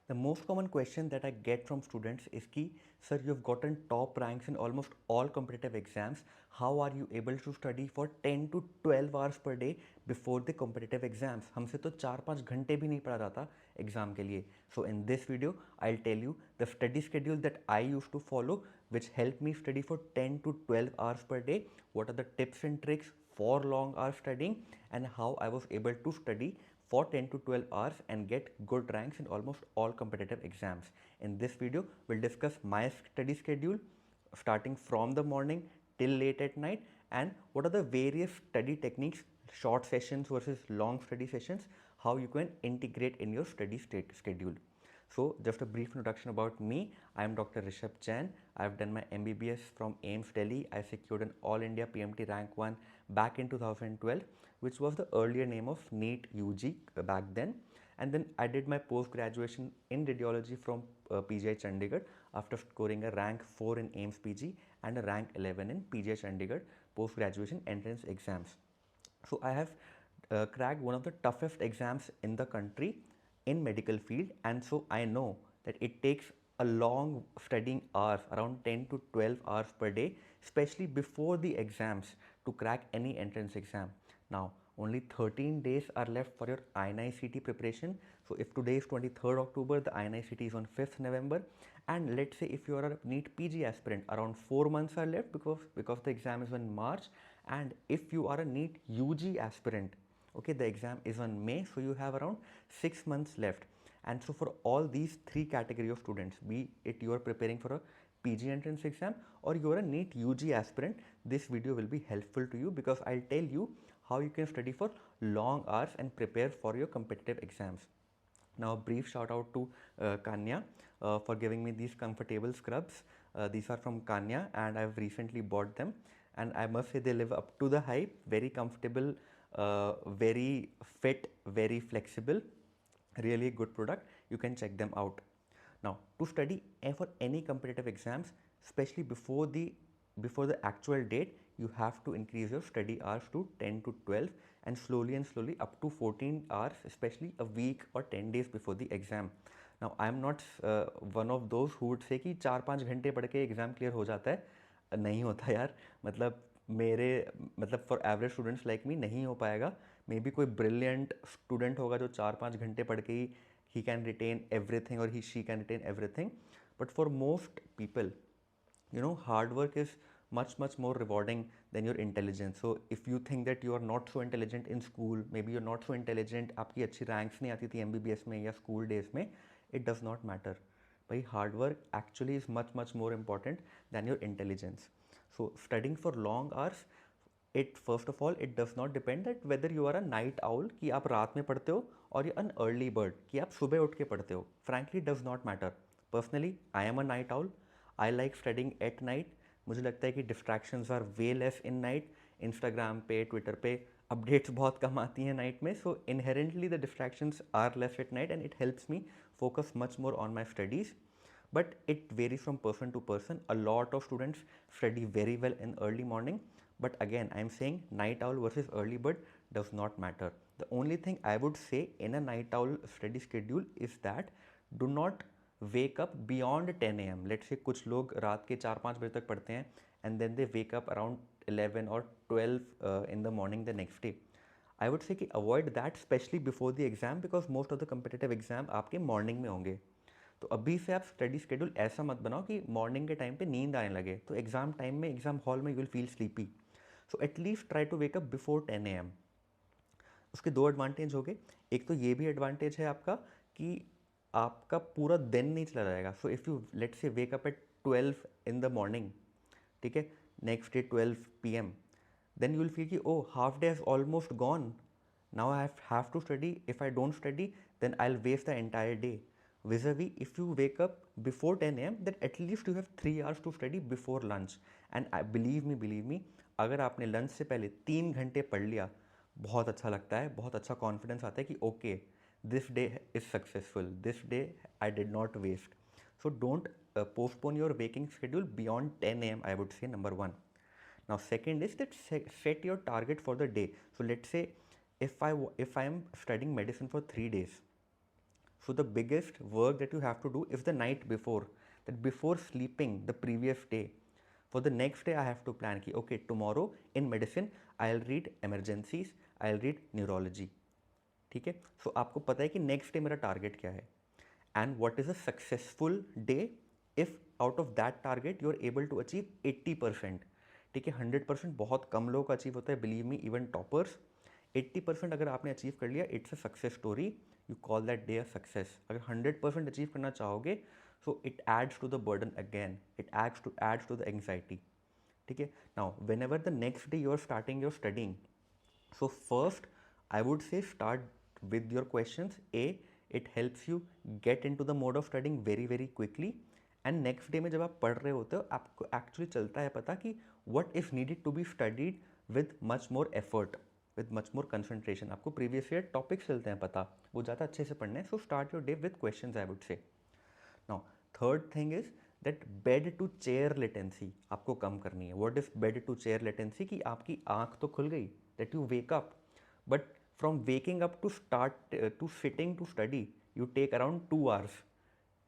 The most common question that I get from students is कि sir, you've gotten top ranks in almost all competitive exams. How are you able to study for 10 to 12 hours per day before the competitive exams? हमसे तो 4-5 घंटे भी नहीं पढ़ा जाता exam के लिए. So in this video, I'll tell you the study schedule that I used to follow, which helped me study for 10 to 12 hours per day. What are the tips and tricks for long hour studying, and how I was able to study for 10 to 12 hours and get good ranks in almost all competitive exams. In this video, we'll discuss my study schedule starting from the morning till late at night, and what are the various study techniques, short sessions versus long study sessions, how you can integrate in your study schedule. So just a brief introduction about me. I am Dr. Rishabh Jain. I have done my MBBS from AIIMS Delhi. I secured an All India PMT rank 1 back in 2012, which was the earlier name of NEET UG back then. And then I did my post-graduation in radiology from PGI Chandigarh after scoring a rank 4 in AIIMS PG and a rank 11 in PGI Chandigarh post-graduation entrance exams. So I have cracked one of the toughest exams in the country in medical field, and so I know that it takes a long studying hours, around 10 to 12 hours per day, especially before the exams, to crack any entrance exam. Now only 13 days are left for your INI-CT preparation. So if today is 23rd October, the INI-CT is on 5th November, and let's say if you are a NEET PG aspirant, around 4 months are left because the exam is in March. And if you are a NEET UG aspirant, okay, the exam is on May, so you have around 6 months left. And so for all these three category of students, be it you are preparing for a PG entrance exam or you are a NEET UG aspirant, this video will be helpful to you because I'll tell you how you can study for long hours and prepare for your competitive exams. Now a brief shout out to Kanya for giving me these comfortable scrubs. These are from Kanya and I've recently bought them, and I must say they live up to the hype. Very comfortable, very fit, very flexible, really good product. You can check them out. Now to study for any competitive exams, especially before the actual date, you have to increase your study hours to 10 to 12 and slowly up to 14 hours, especially a week or 10 days before the exam. Now I am not one of those who would say कि 4-5 घंटे पढ़ के exam clear हो जाता है. नहीं होता यार. मतलब for average students like me नहीं हो पाएगा. मे बी कोई ब्रिलियंट स्टूडेंट होगा जो 4-5 घंटे पढ़ के ही कैन रिटेन एवरीथिंग और she can retain everything. But for most people, hard work is much more rewarding than your intelligence. So if you think that you are not so intelligent in school, maybe you're not so intelligent, आपकी अच्छी ranks नहीं आती थी MBBS में या school days में, it does not matter. भाई hard work actually is much more important than your intelligence. So studying for long hours, first of all, it does not depend that whether you are a night owl कि आप रात में पढ़ते हो और an early bird कि आप सुबह उठ के पढ़ते हो. Frankly, does not matter. Personally, I am a night owl. I like studying at night. मुझे लगता है कि distractions are way less in night. Instagram पे, ट्विटर पे अपडेट्स बहुत कम आती हैं नाइट में. So inherently the distractions are less at night and it helps me focus much more on my studies. But it varies from person to person. A lot of students study very well in early morning, but again I am saying night owl versus early bird does not matter. The only thing I would say in a night owl study schedule is that do not wake up beyond 10 a.m. Let's say कुछ लोग रात के 4-5 बजे तक पढ़ते हैं and then they wake up around 11 or 12 in the morning the next day. I would say कि avoid that, especially before the exam, because most of the competitive exam आपके morning में होंगे. तो अभी से आप स्टडी शेड्यूल ऐसा मत बनाओ कि मॉर्निंग के टाइम पे नींद आने लगे, तो एग्जाम टाइम में एग्जाम हॉल में you will feel sleepy. So at least try to wake up before 10 AM. उसके दो एडवांटेज हो गए. एक तो ये भी एडवांटेज है आपका कि आपका पूरा दिन नहीं चला जाएगा. सो इफ़ यू लेट से wake up at 12 in the morning, ठीक है, next day 12 PM, then you will feel कि oh, half day has almost gone. Now I have to study. If I don't study, then I'll waste the entire day. Vis-a-vis, if you wake up before 10 AM, then at least you have 3 hours to study before lunch. And believe me, अगर आपने lunch से पहले 3 घंटे पढ़ लिया, बहुत अच्छा लगता है, बहुत अच्छा कॉन्फिडेंस आता है कि okay, this day is successful, this day I did not waste. So don't postpone your waking schedule beyond 10 AM, I would say, number one. Now second is that set your target for the day. So let's say if I am studying medicine for 3 days, So the biggest work that you have to do is the night before, that before sleeping the previous day. For the next day I have to plan कि okay, tomorrow in medicine I'll read emergencies, I'll read neurology. ठीक है, सो आपको पता है कि next day मेरा target क्या है, and what is a successful day if out of that target you are able to achieve 80%. ठीक है, 100% बहुत कम लोगों का अचीव होता है, बिलीव मी, इवन टॉपर्स. 80% अगर आपने अचीव कर लिया, it's a success story, you call that day a success. अगर 100% अचीव करना चाहोगे, so it adds to the burden again, it adds to the anxiety. ठीक है, now whenever the next day you are starting your studying, so first I would say start with your questions. It helps you get into the mode of studying very very quickly. And next day में जब आप पढ़ रहे होते हो, आपको actually चलता है पता कि what is needed to be studied with much more effort, with much more concentration. आपको previous year topics चलते हैं पता, वो ज़्यादा अच्छे से पढ़ने हैं. So start your day with questions, I would say. Now third thing is that bed to chair latency आपको कम करनी है. What is bed to chair latency? कि आपकी आँख तो खुल गई, that you wake up, but from waking up to start to sitting to study you take around 2 hours.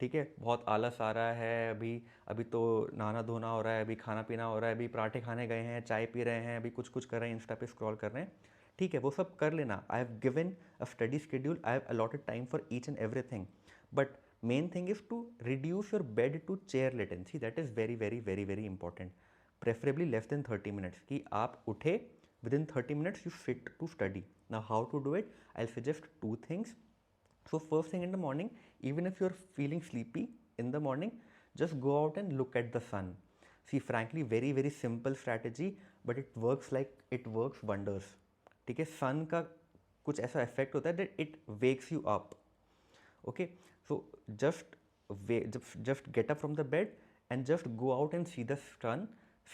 ठीक है, बहुत आलस आ रहा है, अभी अभी तो नहाना धोना हो रहा है, अभी खाना पीना हो रहा है, अभी पराठे खाने गए हैं, चाय पी रहे हैं, अभी कुछ कुछ कर रहे हैं, इंस्टा पे स्क्रॉल कर रहे हैं. ठीक है, वो सब कर लेना. I have given a study schedule, I have allotted time for each and everything, but main thing is to reduce your bed to chair latency. That is very very very very important. Preferably less than 30 minutes, कि आप उठे within 30 minutes you sit to study. Now how to do it? I'll suggest two things. So first thing in the morning, even if you're feeling sleepy in the morning, just go out and look at the sun. See, frankly, very very simple strategy, but it works like it works wonders. ठीक है, sun का कुछ ऐसा effect होता है that it wakes you up. Okay, so just get up from the bed and just go out and see the sun.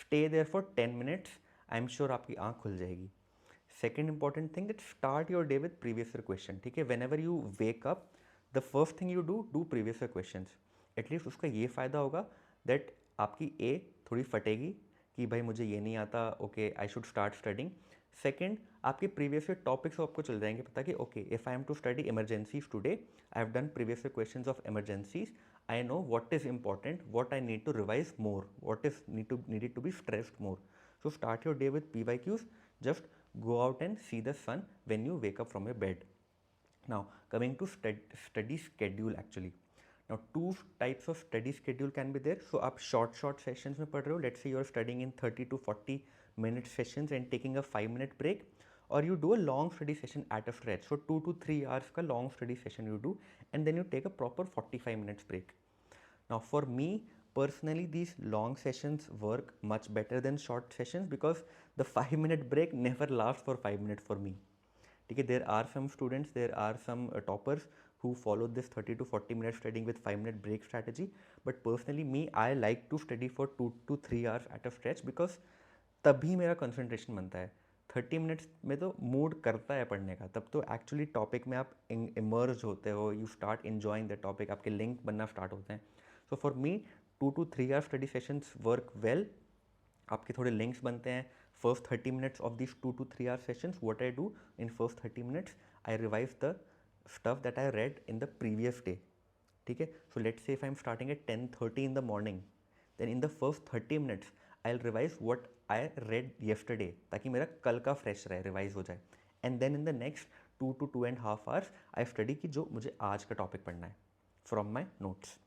Stay there for 10 minutes. I'm sure आपकी आँख खुल जाएगी. Second important thing, that start your day with previous year question. ठीक है, whenever you wake up, the first thing you do previous year questions. At least उसका ये फ़ायदा होगा that आपकी A थोड़ी फटेगी कि भाई मुझे ये नहीं आता, okay I should start studying. Second, आपके प्रीवियस ईयर टॉपिक्स आपको चल जाएंगे पता कि okay if I am to study emergencies today, I have done previous year questions of emergencies. I know what is important, what I need to revise more, what is needed to be stressed more. So start your day with PYQs. Just go out and see the sun when you wake up from your bed. Now coming to study schedule actually. Now two types of study schedule can be there. So आप short sessions में पढ़ रहे हो, let's say you are studying in 30 to 40 minute sessions and taking a 5-minute break, or you do a long study session at a stretch. So 2 to 3 hours का long study session you do, and then you take a proper 45 minutes break. Now for me personally, these long sessions work much better than short sessions because the 5-minute break never lasts for 5 minutes for me. ठीक है, there are some students, there are some toppers who follow this 30 to 40 minutes studying with 5-minute break strategy, but personally me, I like to study for 2 to 3 hours at a stretch because तभी मेरा concentration बनता है. 30 minutes में तो mood करता है पढ़ने का, तब तो एक्चुअली टॉपिक में आप इमर्ज होते हो, you start enjoying the topic, आपके लिंक बनना स्टार्ट होते हैं. So for me 2 to 3 hour study sessions work well. आपके थोड़े लिंक्स बनते हैं. First 30 minutes of this 2 to 3 hour sessions, what I do in first 30 minutes, I revise the stuff that I read in the previous day. ठीक है, so let's say if I'm starting at 10:30 in the morning, then in the first 30 minutes I'll revise what I read yesterday, ताकि मेरा कल का fresh रहे, revise हो जाए. And then in the next 2 to 2.5 hours I study कि जो मुझे आज का टॉपिक पढ़ना है from my notes.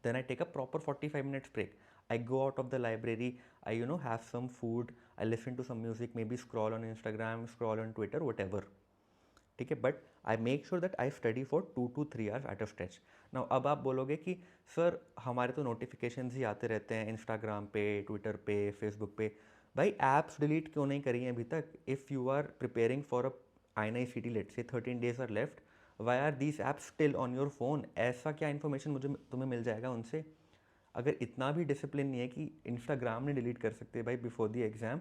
Then I take a proper 45 minutes break. I go out of the library, I have some food, I listen to some music, maybe scroll on Instagram, scroll on Twitter, whatever. ठीक है, but I make sure that I study for 2 to 3 hours at a stretch. Now अब आप बोलोगे कि sir हमारे तो notifications ही आते रहते हैं इंस्टाग्राम पे, ट्विटर पे, फेसबुक पे. भाई ऐप्स डिलीट क्यों नहीं करी हैं अभी तक? If you are preparing for a INICET, let's say 13 days are left, why are these apps still on your phone? ऐसा क्या इन्फॉर्मेशन मुझे तुम्हें मिल जाएगा उनसे? अगर इतना भी डिसिप्लिन नहीं है कि इंस्टाग्राम नहीं डिलीट कर सकते भाई बिफोर द एग्ज़ाम,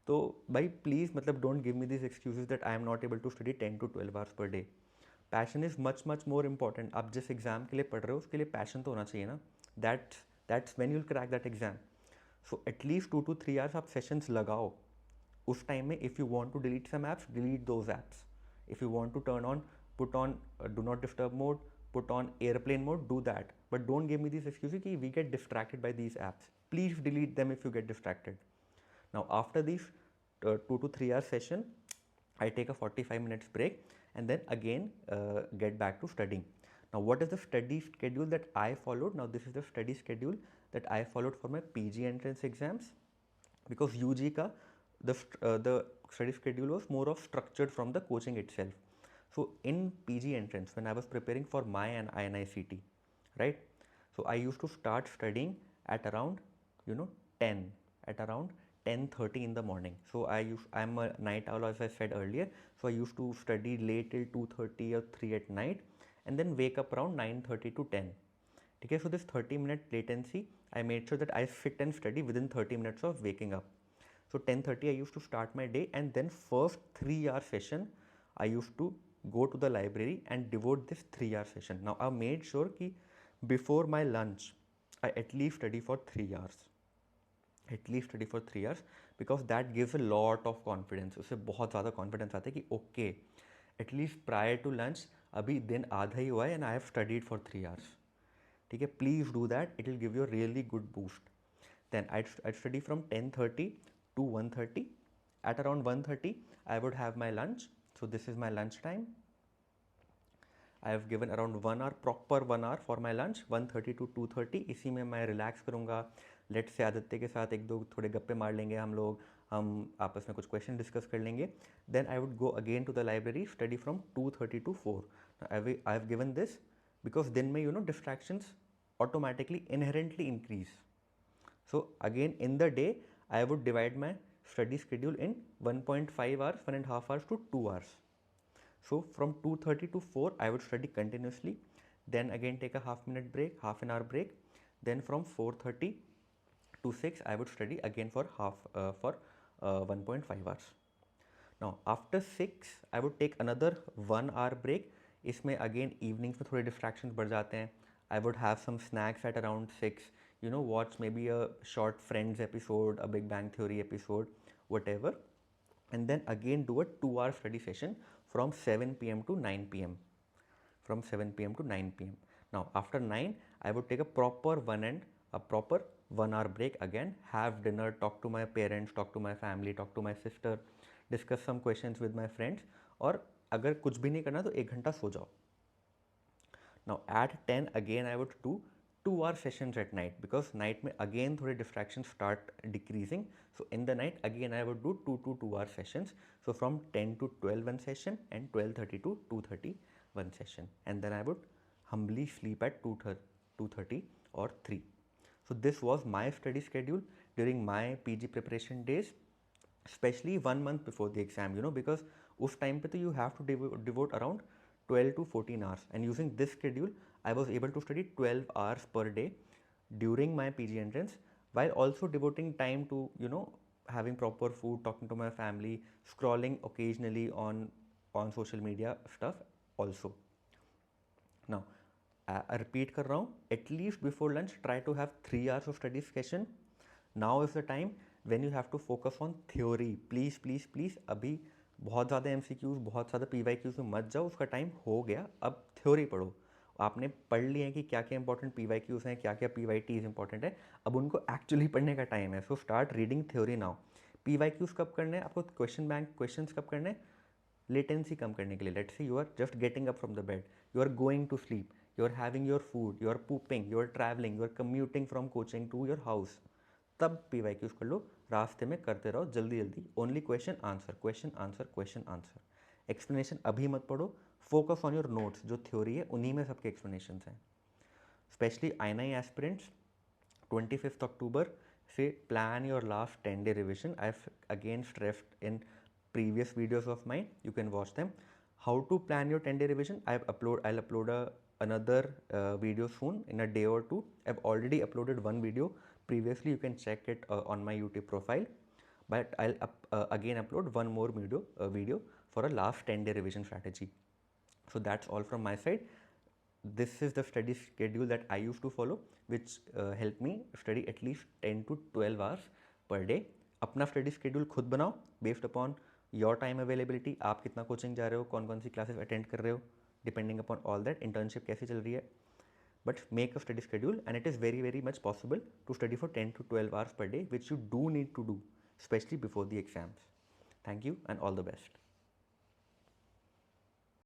तो भाई प्लीज़ मतलब don't give me this excuses that I am not able to study 10 to 12 hours per day. Passion is much much more important. आप जिस एग्ज़ाम के लिए पढ़ रहे हो उसके लिए पैशन तो होना चाहिए ना. That's when you will crack that exam. So at least 2 to 3 hours आप सेशंस लगाओ. उस टाइम में if you want to delete some apps, delete those apps. If you want to turn on, put on do not disturb mode, put on airplane mode, do that. But don't give me these excuses कि we get distracted by these apps. Please delete them if you get distracted. Now after these 2 to 3 hour session, I take a 45 minutes break and then again get back to studying. Now what is the study schedule that I followed? Now this is the study schedule that I followed for my PG entrance exams, because UG ka the study schedule was more of structured from the coaching itself. So in PG entrance, when I was preparing for my and INICT, right? So I used to start studying at around 10, at around 10:30 in the morning. So I'm a night owl, as I said earlier. So I used to study late till 2:30 or 3 at night, and then wake up around 9:30 to 10. Okay, so this 30-minute latency, I made sure that I sit and study within 30 minutes of waking up. So 10:30 I used to start my day, and then first 3-hour session I used to go to the library and devote this 3-hour session. Now I made sure कि before my lunch I at least study for 3 hours. At least study for 3 hours, because that gives a lot of confidence. उससे बहुत ज़्यादा confidence आता है कि okay, at least prior to lunch अभी दिन आधा ही हुआ है and I have studied for 3 hours. ठीक है, please do that. It will give you a really good boost. Then I'd study from 10:30 to 1:30. At around 1:30 I would have my lunch. So this is my lunch time. I have given around 1 hour, proper 1 hour for my lunch, 1:30 to 2:30. इसी में मैं relax करूँगा. Let's say Aditya के साथ एक दो थोड़े गप्पे मार लेंगे हम लोग, हम आपस में कुछ क्वेश्चन डिस्कस कर लेंगे. Then I would go again to the library, study from 2:30 to 4. Now I have given this because दिन में distractions automatically inherently increase. So again in the day I would divide my study schedule in 1.5 hours, 1.5 hours to 2 hours. So from 2:30 to 4 I would study continuously, then again take a half an hour break, then from 4:30 to 6 I would study again for 1.5 hours. Now after 6 I would take another 1 hour break. इसमें again evenings में थोड़े distractions बढ़ जाते हैं. I would have some snacks at around 6, watch maybe a short Friends episode, a Big Bang Theory episode, whatever, and then again do a 2-hour study session from 7 p.m. to 9 p.m. From 7 p.m. to 9 p.m. Now after 9 I would take a proper 1 hour break again, have dinner, talk to my parents, talk to my family, talk to my sister, discuss some questions with my friends, और अगर कुछ भी नहीं करना तो 1 घंटा सो जाओ. Now at 10 again I would do 2-hour sessions at night, because night में again थोड़े distractions start decreasing. So in the night again I would do 2 2-hour sessions. So from 10 to 12 one session and 12:30 to 2:30 one session, and then I would humbly sleep at 2:30 or 3. So this was my study schedule during my PG preparation days, especially 1 month before the exam, because उस time पे तो you have to devote around 12 to 14 hours, and using this schedule I was able to study 12 hours per day during my PG entrance, while also devoting time to having proper food, talking to my family, scrolling occasionally on social media stuff also. Now I repeat कर रहा हूँ, at least before lunch try to have 3 hours of study session. Now is the time when you have to focus on theory. Please अभी बहुत ज़्यादा MCQs, बहुत ज़्यादा PYQs में मत जाओ, उसका टाइम हो गया. अब थ्योरी पढ़ो. आपने पढ़ लिया है कि क्या क्या इंपॉर्टेंट PYQs हैं, क्या क्या PYTs इंपॉर्टेंट है, अब उनको एक्चुअली पढ़ने का टाइम है. So start reading theory now. PYQs कब करने हैं आपको, क्वेश्चन बैंक क्वेश्चंस कब करने हैं, लेटेंसी कम करने के लिए. Let's say you are just getting up from the bed, you are going to sleep, you are having your food, you are pooping, you are travelling, you are commuting from coaching to your house, तब PYQs कर लो. रास्ते में करते रहो जल्दी जल्दी. Only question answer, question answer, question answer. Explanation अभी मत पढ़ो, फोकस ऑन योर नोट्स. जो थ्योरी है उन्हीं में सबके एक्सप्लेनेशन हैं. Specially INI aspirants 25th October से plan your last 10-day revision. I have again stressed in previous videos of mine, you can watch them. How to plan your 10-day revision, I'll upload another video soon in a day or two. I've already uploaded one video previously, you can check it on my YouTube profile, but I'll again upload one more video for a last 10-day revision strategy. So that's all from my side. This is the study schedule that I used to follow, which helped me study at least 10 to 12 hours per day. अपना study schedule खुद बनाओ based upon your time availability. आप कितना coaching जा रहे हो, कौन कौन सी क्लासेस अटेंड कर रहे हो, depending upon all that internship कैसी चल रही है. But make a study schedule, and it is very very much possible to study for 10 to 12 hours per day, which you do need to do, especially before the exams. Thank you and all the best.